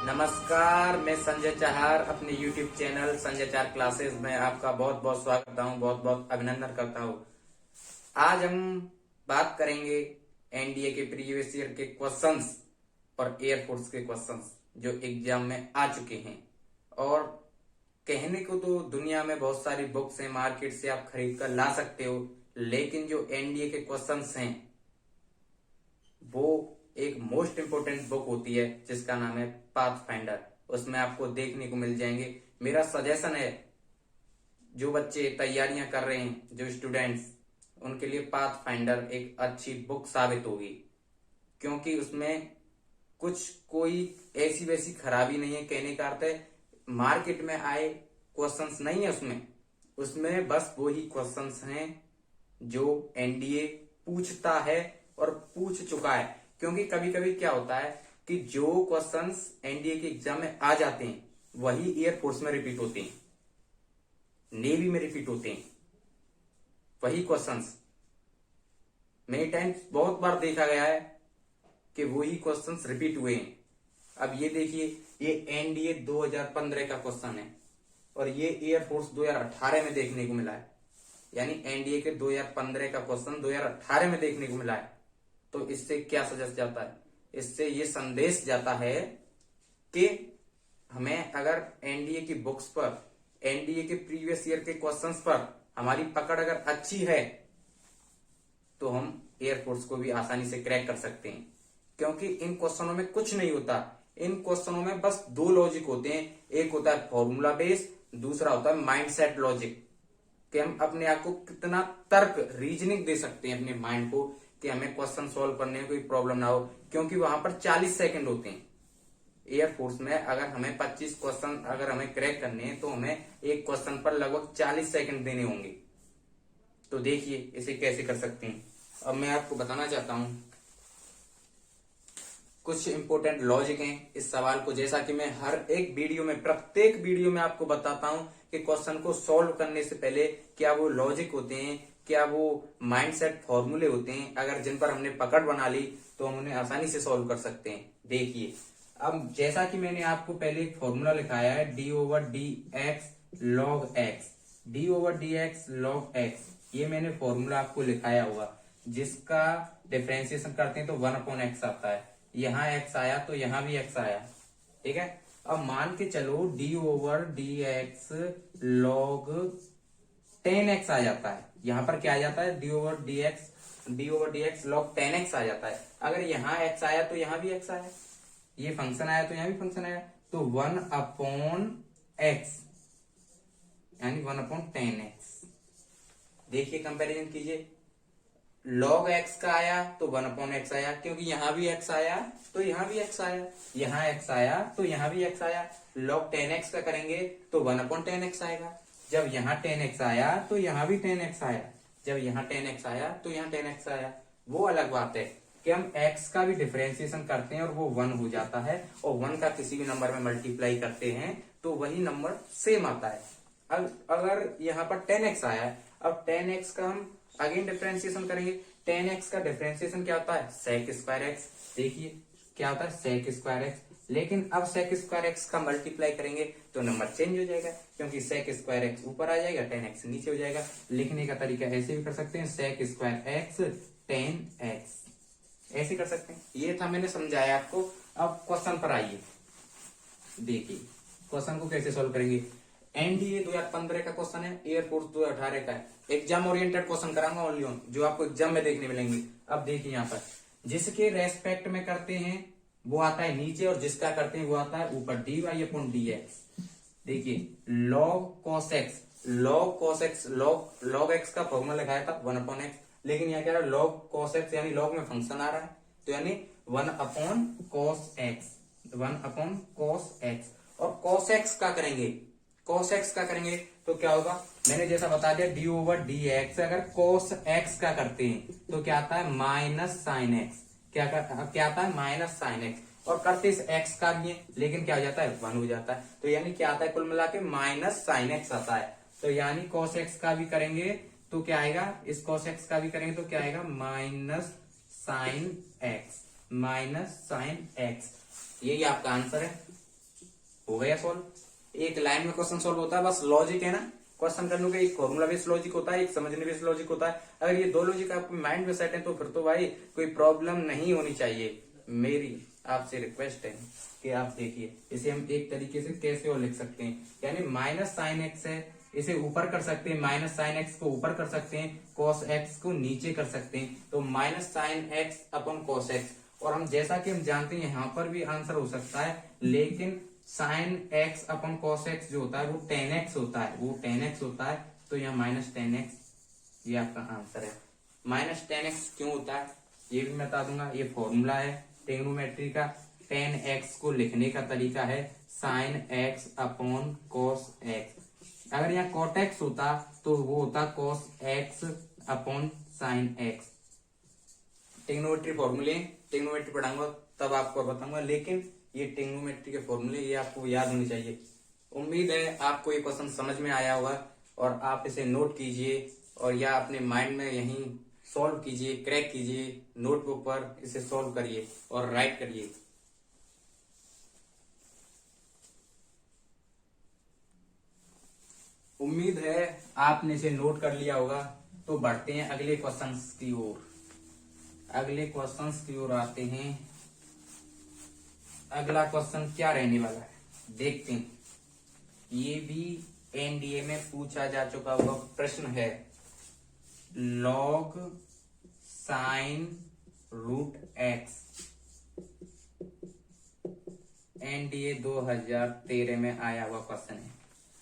नमस्कार, मैं संजय चाहर अपने YouTube channel Sanjay Chahar classes में आपका बहुत बहुत स्वागत करता हूँ, बहुत बहुत अभिनंदन करता हूँ। आज हम बात करेंगे एनडीए के प्रीवियस ईयर के क्वेश्चंस और एयरफोर्स के क्वेश्चंस जो एग्जाम में आ चुके हैं। और कहने को तो दुनिया में बहुत सारी बुक्स हैं, मार्केट से आप खरीद कर ला सकते हो, लेकिन जो एनडीए के क्वेश्चंस हैं वो एक मोस्ट इंपोर्टेंट बुक होती है जिसका नाम है पाथफाइंडर। उसमें आपको देखने को मिल जाएंगे। मेरा सजेशन है जो बच्चे तैयारियां कर रहे हैं, जो स्टूडेंट्स, उनके लिए पाथफाइंडर एक अच्छी बुक साबित होगी, क्योंकि उसमें कुछ कोई ऐसी वैसी खराबी नहीं है। कहने का अर्थ है मार्केट में आए क्वेश्चंस नहीं है उसमें बस वही क्वेश्चंस हैं जो एनडीए पूछता है और पूछ चुका है। क्योंकि कभी कभी क्या होता है कि जो क्वेश्चंस एनडीए के एग्जाम में आ जाते हैं वही एयरफोर्स में रिपीट होते हैं, नेवी में रिपीट होते हैं वही क्वेश्चंस। मेनी टाइम्स बहुत बार देखा गया है कि वही क्वेश्चंस रिपीट हुए हैं। अब ये देखिए, ये एनडीए 2015 का क्वेश्चन है और ये एयरफोर्स 2018 में देखने को मिला है। यानी एनडीए के 2015 का क्वेश्चन 2018 में देखने को मिला है। तो इससे क्या सजेस्ट जाता है? इससे ये संदेश जाता है कि हमें अगर एनडीए की बुक्स पर, एनडीए के प्रीवियस ईयर के क्वेश्चंस पर हमारी पकड़ अगर अच्छी है तो हम एयरफोर्स को भी आसानी से क्रैक कर सकते हैं। क्योंकि इन क्वेश्चनों में कुछ नहीं होता, इन क्वेश्चनों में बस दो लॉजिक होते हैं। एक होता है फॉर्मूला बेस, दूसरा होता है माइंडसेट लॉजिक, कि हम अपने आप को कितना तर्क, रीजनिंग दे सकते हैं अपने माइंड को कि हमें क्वेश्चन सॉल्व करने में कोई प्रॉब्लम ना हो। क्योंकि वहां पर 40 सेकंड होते हैं। एयरफोर्स में अगर हमें 25 क्वेश्चन अगर हमें क्रैक करने हैं तो हमें एक क्वेश्चन पर लगभग 40 सेकंड देने होंगे। तो देखिए इसे कैसे कर सकते हैं। अब मैं आपको बताना चाहता हूं कुछ इंपोर्टेंट लॉजिक हैं इस सवाल को, जैसा कि मैं हर एक वीडियो में, प्रत्येक वीडियो में आपको बताता हूं कि क्वेश्चन को सॉल्व करने से पहले क्या वो लॉजिक होते हैं, क्या वो माइंडसेट फॉर्मूले होते हैं, अगर जिन पर हमने पकड़ बना ली तो हम उन्हें आसानी से सॉल्व कर सकते हैं। देखिए, अब जैसा कि मैंने आपको पहले एक फॉर्मूला लिखाया है, D over D x log x, D over D x log x, ये मैंने फॉर्मूला आपको लिखाया हुआ, जिसका डिफरेंशिएशन करते हैं तो 1/x आता है। यहाँ x आया तो यहाँ भी x आया, ठीक है। अब मान के चलो D over D x log 10x आ जाता है। यहाँ पर क्या आ जाता है? D over D x log 10x आ जाता है। अगर यहाँ x आया तो यहाँ भी x आया, ये फंक्शन आया तो यहाँ भी फंक्शन आया, तो 1/x यानी 1/10x। देखिए कंपैरिजन कीजिए, log x का आया तो 1/x आया, क्योंकि यहां भी x आया तो यहां भी x आया, यहां x आया तो यहां भी x आया। log 10x का करेंगे तो 1/10x आएगा। जब यहां 10x आया तो यहां भी 10x आया, जब यहां 10x आया तो यहां 10x आया। वो अलग बात है कि हम x का भी डिफरेंशिएशन करते हैं और वो 1 हो जाता है, और 1 का किसी भी नंबर में मल्टीप्लाई करते हैं तो वही नंबर सेम आता है। अगर यहाँ पर 10x आया है, अब 10x का हम अगेन डिफरेंशिएशन करेंगे। 10x का डिफरेंशिएशन क्या होता है? sec square x. देखिए क्या होता है? sec square x. लेकिन अब sec स्क्वायर एक्स का मल्टीप्लाई करेंगे तो नंबर चेंज हो जाएगा, क्योंकि sec स्क्वायर एक्स ऊपर आ जाएगा, 10x नीचे हो जाएगा। लिखने का तरीका ऐसे भी कर सकते हैं, sec स्क्वायर एक्स 10x, ऐसे कर सकते हैं। ये था, मैंने समझाया आपको। अब क्वेश्चन पर आइए, देखिए क्वेश्चन को कैसे सोल्व करेंगे। एनडीए 2015 का क्वेश्चन है, एयरफोर्स 2018 का है। एग्जाम ओरिएंटेड क्वेश्चन कराऊंगा ओनली ऑन, जो आपको एग्जाम में देखने मिलेंगे। अब देखिए यहाँ पर जिसके रेस्पेक्ट में करते हैं वो आता है नीचे, और जिसका करते हैं वो आता है ऊपर, dy अपॉन dx। देखिए log cos x, log x का फॉर्मूला लगाया था 1/x, लेकिन यहाँ क्या रहा? log cos x, यानी log में फंक्शन आ रहा है तो यानी 1/cos x। और cos x का करेंगे, cos x का करेंगे तो क्या होगा? मैंने जैसा बता दिया, डी ओवर डी एक्स, अगर cos x का करते हैं तो क्या आता है? Minus sine x. क्या आता है? Minus sine x. और करते इस x का भी है, लेकिन क्या हो जाता है? 1 हो जाता है। तो यानी क्या आता है? कुल मिला के माइनस साइन एक्स आता है। तो यानी cos x का भी करेंगे तो क्या आएगा? इस cos x का भी करेंगे तो क्या आएगा? माइनस साइन एक्स, यही आपका आंसर है। हो गया सॉल्व। एक लाइन में क्वेश्चन सॉल्व होता है, बस लॉजिक है ना क्वेश्चन करने का, एक फॉर्मूला बेस्ड लॉजिक होता है, एक समझने बेस्ड लॉजिक होता है। अगर ये दो लॉजिक आपके माइंड में सेट है तो फिर तो भाई कोई प्रॉब्लम नहीं होनी चाहिए। मेरी आपसे रिक्वेस्ट है कि आप देखिए इसे हम एक तरीके से कैसे और लिख सकते हैं, यानी माइनस साइन एक्स है, इसे ऊपर कर सकते हैं, माइनस साइन एक्स को ऊपर कर सकते हैं, कॉस एक्स को नीचे कर सकते हैं, तो minus sine x upon cos x. और हम जैसा कि हम जानते हैं यहाँ पर भी आंसर हो सकता है, लेकिन sine x upon cos x जो होता है वो टेन एक्स होता है, वो टेन एक्स होता है, तो यहाँ माइनस टेन एक्स ये आपका आंसर है। माइनस टेन एक्स क्यों होता है ये भी मैं बता दूंगा। ये फॉर्मूला है ट्रिग्नोमेट्री का। टेन एक्स को लिखने का तरीका है sine x upon cos x. अगर यहाँ कॉट एक्स होता तो वो होता cos x upon sine x. Trigonometry फॉर्मूले, ट्रिग्नोमेट्री पढ़ाऊंगा तब आपको बताऊंगा, लेकिन ये ट्रिग्नोमेट्री के फॉर्मूले ये आपको याद होने चाहिए। उम्मीद है आपको ये क्वेश्चन समझ में आया होगा और आप इसे नोट कीजिए और या अपने माइंड में यहीं सॉल्व कीजिए, क्रैक कीजिए, नोटबुक पर इसे सॉल्व करिए और राइट करिए। उम्मीद है आपने इसे नोट कर लिया होगा। तो बढ़ते हैं अगले क्वेश्चंस की ओर। अगले क्वेश्चंस की ओर आते हैं। अगला क्वेश्चन क्या रहने वाला है देखते हैं। ये भी एनडीए में पूछा जा चुका हुआ प्रश्न है। Log sine root x, NDA 2013 में आया हुआ क्वेश्चन है।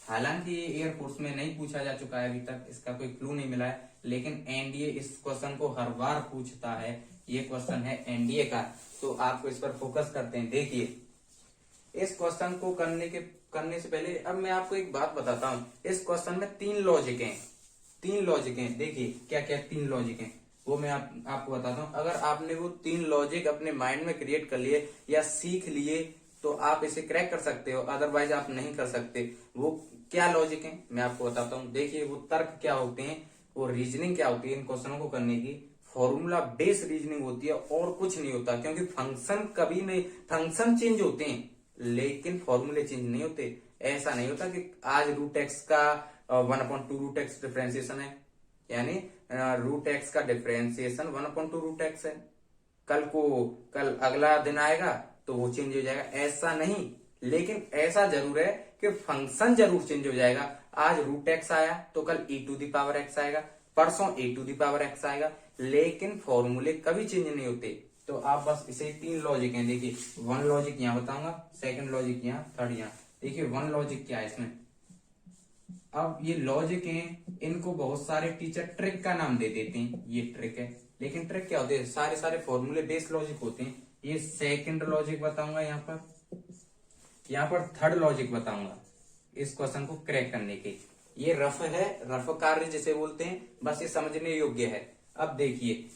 हालांकि ये एयरफोर्स में नहीं पूछा जा चुका है अभी तक, इसका कोई क्लू नहीं मिला है, लेकिन एनडीए इस क्वेश्चन को हर बार पूछता है। ये क्वेश्चन है एनडीए का, तो आपको इस पर फोकस करते हैं। देखिए इस क्वेश्चन को करने से पहले अब मैं आपको एक बात बताता हूं। इस क्वेश्चन में तीन लॉजिक हैं। देखिए क्या क्या तीन लॉजिक हैं वो मैं आपको बताता हूं। अगर आपने वो तीन लॉजिक अपने माइंड में क्रिएट कर लिए या सीख लिए तो आप इसे क्रैक कर सकते हो, अदरवाइज आप नहीं कर सकते। वो क्या लॉजिक है मैं आपको बताता हूँ। देखिए वो तर्क क्या होते हैं, वो रीजनिंग क्या होती है इन क्वेश्चनों को करने की। फॉर्मूला बेस्ड रीजनिंग होती है और कुछ नहीं होता, क्योंकि फंक्शन कभी नहीं, फंक्शन चेंज होते हैं लेकिन फॉर्मूले चेंज नहीं होते। ऐसा नहीं होता कि आज रूट एक्स का 1/2 रूट एक्स डिफरेंशिएशन है, यानी रूट एक्स का डिफरेंशिएशन 1/2 रूट एक्स है, कल अगला दिन आएगा तो वो चेंज हो जाएगा, ऐसा नहीं। लेकिन ऐसा जरूर है कि फंक्शन जरूर चेंज हो जाएगा। आज रूट एक्स आया तो कल e⁻x आएगा, परसों e⁻x आएगा, लेकिन फॉर्मूले कभी चेंज नहीं होते। तो आप बस इसे तीन लॉजिक हैं। देखिए वन लॉजिक यहाँ बताऊंगा, सेकंड लॉजिक यहाँ, थर्ड यहाँ। देखिए वन लॉजिक क्या है इसमें। अब ये लॉजिक हैं, इनको बहुत सारे टीचर ट्रिक का नाम दे देते हैं, ये ट्रिक है, लेकिन ट्रिक क्या होते हैं, सारे फॉर्मूले बेस्ड लॉजिक होते हैं। ये सेकंड लॉजिक बताऊंगा यहाँ पर थर्ड लॉजिक बताऊंगा इस क्वेश्चन को क्रैक करने के। ये रफ है, रफ कार्य जिसे बोलते हैं, बस ये समझने योग्य है। अब देखिए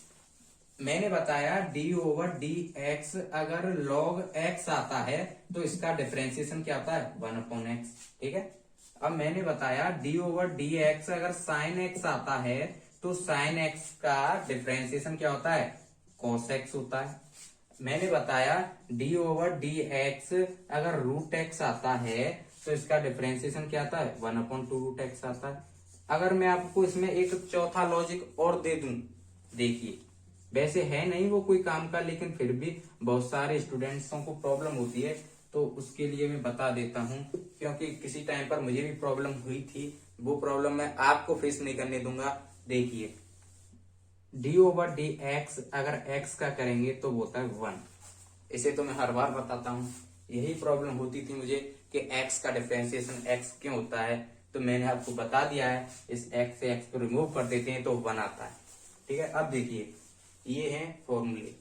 मैंने बताया d/dx अगर log x आता है तो इसका डिफरेंशिएशन क्या होता है 1/x, ठीक है। अब मैंने बताया d/dx अगर sin x आता है तो sin x का डिफरेंशिएशन क्या होता है cos x होता है। मैंने बताया d/dx अगर रूट x आता है तो इसका डिफरेंशिएशन क्या आता है 1/2 रूट x आता है। अगर मैं आपको इसमें एक चौथा लॉजिक और दे दूं, देखिए वैसे है नहीं वो कोई काम का, लेकिन फिर भी बहुत सारे स्टूडेंट्सों को प्रॉब्लम होती है, तो उसके लिए मैं बता देता हूं, क्योंकि किसी टाइम पर मुझे भी प्रॉब्लम हुई थी। वो प्रॉब्लम मैं आपको फेस नहीं करने दूंगा। देखिए d/dx अगर x का करेंगे तो वो होता है 1। इसे तो मैं हर बार बताता हूँ, यही प्रॉब्लम होती थी मुझे कि x का डिफरेंशिएशन x क्यों होता है, तो मैंने आपको बता दिया है। इस x से x को रिमूव कर देते हैं तो 1 आता है, ठीक है। अब देखिए ये हैं फॉर्मूले।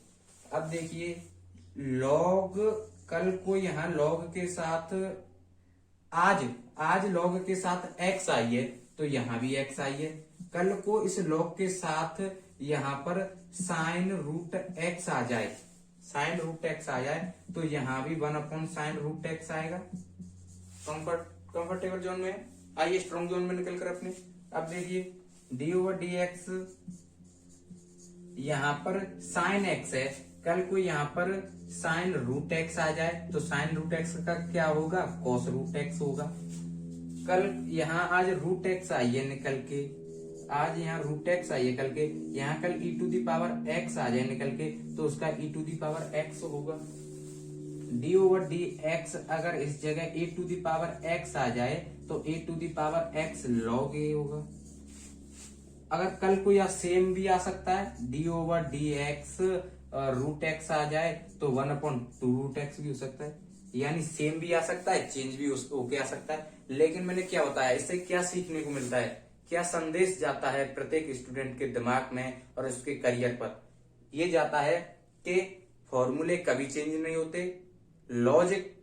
अब देखिए लॉग, कल को यहाँ लॉग के साथ आज लॉग के साथ x आई है तो यहाँ भी x आई है। कल को इस लॉग के साथ यहाँ पर साइन रूट x आ जाए, साइन रूट x आ जाए तो यहाँ भी 1/sin रूट x आएगा। कंफर्टेबल जोन में आइए, स्ट्रॉन्ग जोन में निकल कर अपने। अब देखिए d/dx यहाँ पर साइन x है, कल को यहाँ पर साइन रूट एक्स आ जाए तो साइन रूट एक्स का क्या होगा, कॉस रूट एक्स होगा। कल यहाँ आज रूट एक्स आई है निकल के, आज यहाँ रूट एक्स आई है कल के, यहाँ कल e to the power x आ जाए निकल के तो उसका e to the power x होगा। d ओवर डी एक्स अगर इस जगह e to the power x आ जाए तो e to the power x log a होगा। अगर कल को या सेम भी आ सकता है, d over D x root x आ जाए तो 1/2 रूट एक्स भी हो सकता है, यानी सेम भी आ सकता है, चेंज भी होके आ सकता है। लेकिन मैंने क्या बताया, इससे क्या सीखने को मिलता है, क्या संदेश जाता है प्रत्येक स्टूडेंट के दिमाग में और उसके करियर पर, ये जाता है कि फॉर्मूले कभी चेंज नहीं होते, लॉजिक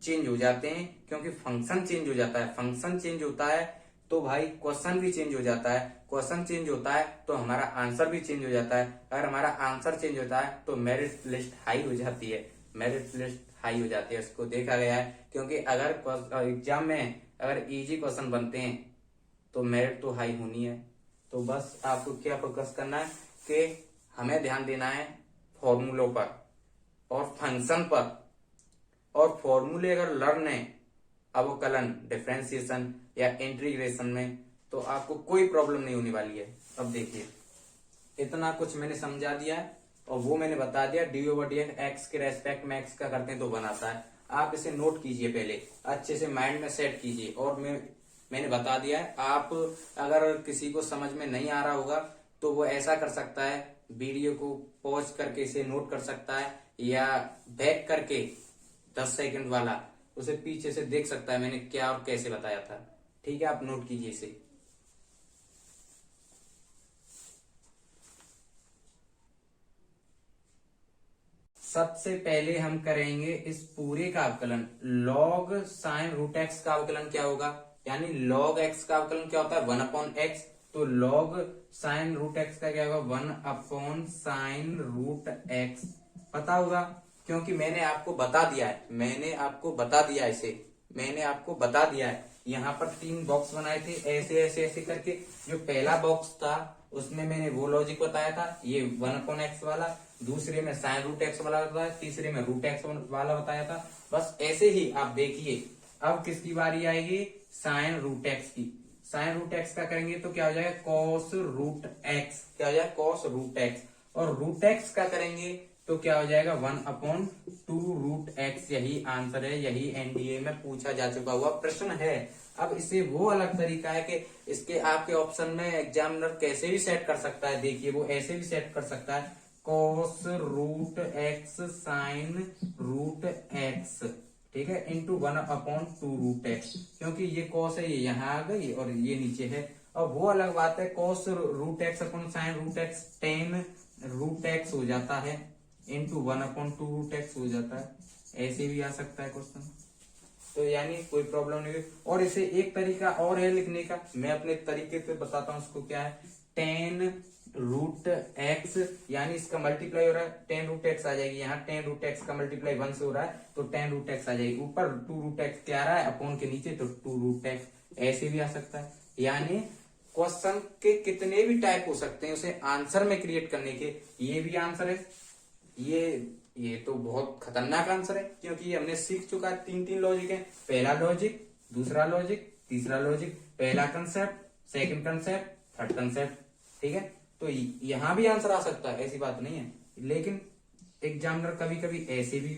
चेंज हो जाते हैं क्योंकि फंक्शन चेंज हो जाता है, फंक्शन चेंज होता है तो भाई क्वेश्चन भी चेंज हो जाता है, क्वेश्चन चेंज होता है तो हमारा आंसर भी चेंज हो जाता है, अगर हमारा आंसर चेंज होता है तो मेरिट लिस्ट हाई हो जाती है, मेरिट लिस्ट हाई हो जाती है। इसको देखा गया है क्योंकि अगर एग्जाम में अगर इजी क्वेश्चन बनते हैं तो मेरिट तो हाई होनी है। तो बस आपको क्या फोकस करना है कि हमें ध्यान देना है फॉर्मूलों पर और फंक्शन पर, और फॉर्मूले अगर लर्न है अवकलन, डिफरेंशिएशन या इंटीग्रेशन में तो आपको कोई प्रॉब्लम नहीं होने वाली है। अब देखिए इतना कुछ मैंने समझा दिया है और वो मैंने बता दिया डी ओवर डी एक्स के रेस्पेक्ट में एक्स का करते हैं तो बनाता है। आप इसे नोट कीजिए, पहले अच्छे से माइंड में सेट कीजिए। और मैंने बता दिया है, आप अगर किसी को समझ में नहीं आ रहा होगा तो वो ऐसा कर सकता है, वीडियो को पॉज करके इसे नोट कर सकता है या बैक करके 10 सेकंड वाला उसे पीछे से देख सकता है मैंने क्या और कैसे बताया था। ठीक है, आप नोट कीजिए इसे। सबसे पहले हम करेंगे इस पूरे का अवकलन, लॉग साइन रूट एक्स का अवकलन क्या होगा, यानी लॉग एक्स का अवकलन क्या होता है 1/x, तो लॉग साइन रूट एक्स का क्या होगा 1/sin रूट एक्स। पता होगा क्योंकि मैंने आपको बता दिया है, मैंने आपको बता दिया है। यहाँ पर 3 बॉक्स बनाए थे ऐसे ऐसे ऐसे करके। जो पहला बॉक्स था उसमें मैंने वो लॉजिक बताया था, ये 1/x वाला, दूसरे में साइन रूट एक्स वाला बताया, तीसरे में रूट एक्स वाला बताया था। बस ऐसे ही आप देखिए अब किसकी बारी आएगी, साइन रूट एक्स की। साइन रूट एक्स का करेंगे तो क्या हो जाएगा कॉस रूट एक्स, क्या हो जाएगा कॉस रूट एक्स। और रूट एक्स का करेंगे तो क्या हो जाएगा 1/2 रूट एक्स। यही आंसर है, यही एनडीए में पूछा जा चुका हुआ प्रश्न है। अब इसे वो अलग तरीका है कि इसके आपके ऑप्शन में एग्जामिनर कैसे भी सेट कर सकता है। देखिए वो ऐसे भी सेट कर सकता है cos root x sine root x, ठीक है, इंटू 1/2 रूट एक्स, क्योंकि ये कॉस है ये यहाँ आ गई और ये नीचे है। और वो अलग बात है cos root x upon sine root x tan root x हो जाता है इंटू 1/2 रूट एक्स हो जाता है। ऐसे भी आ सकता है क्वेश्चन, तो यानी कोई प्रॉब्लम नहीं है। और इसे एक तरीका और है लिखने का, मैं अपने तरीके से बताता हूँ उसको क्या है, टेन रूट एक्स, यानी इसका मल्टीप्लाई हो रहा है 10 रूट एक्स आ जाएगी, यहाँ 10 रूट एक्स का मल्टीप्लाई 1 से हो रहा है तो 10 रूट एक्स आ जाएगी। ऊपर 2 रूट एक्स क्या आ रहा है अपॉन के नीचे तो 2 रूट एक्स। ऐसे भी आ सकता है, यानी क्वेश्चन के कितने भी टाइप हो सकते हैं उसे आंसर में क्रिएट करने के। ये भी आंसर है, ये तो बहुत खतरनाक आंसर है क्योंकि हमने सीख चुका है 3 लॉजिक है, पहला लॉजिक, दूसरा लॉजिक, तीसरा लॉजिक, पहला concept, second concept, third concept, ठीक है। तो यहां भी आंसर आ सकता है, ऐसी बात नहीं है। लेकिन एग्जामिनर कभी कभी ऐसे भी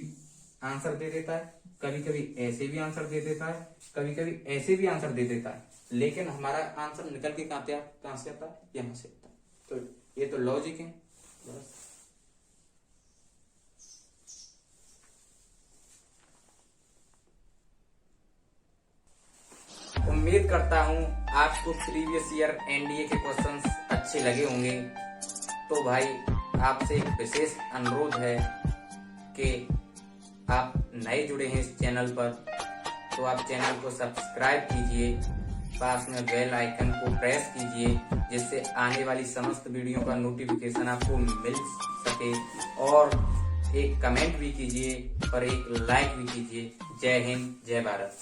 आंसर दे देता है, कभी कभी ऐसे भी आंसर दे देता है, कभी कभी ऐसे भी आंसर दे देता है, लेकिन हमारा आंसर निकल के कहां से आता है, यहां से आता है। तो ये तो लॉजिक है बस। उम्मीद करता हूं आपको प्रीवियस ईयर एनडीए के क्वेश्चंस अच्छे लगे होंगे। तो भाई आपसे एक विशेष अनुरोध है कि आप नए जुड़े हैं इस चैनल पर तो आप चैनल को सब्सक्राइब कीजिए, पास में बेल आइकन को प्रेस कीजिए जिससे आने वाली समस्त वीडियो का नोटिफिकेशन आपको मिल सके, और एक कमेंट भी कीजिए और एक लाइक भी कीजिए। जय हिंद, जय भारत।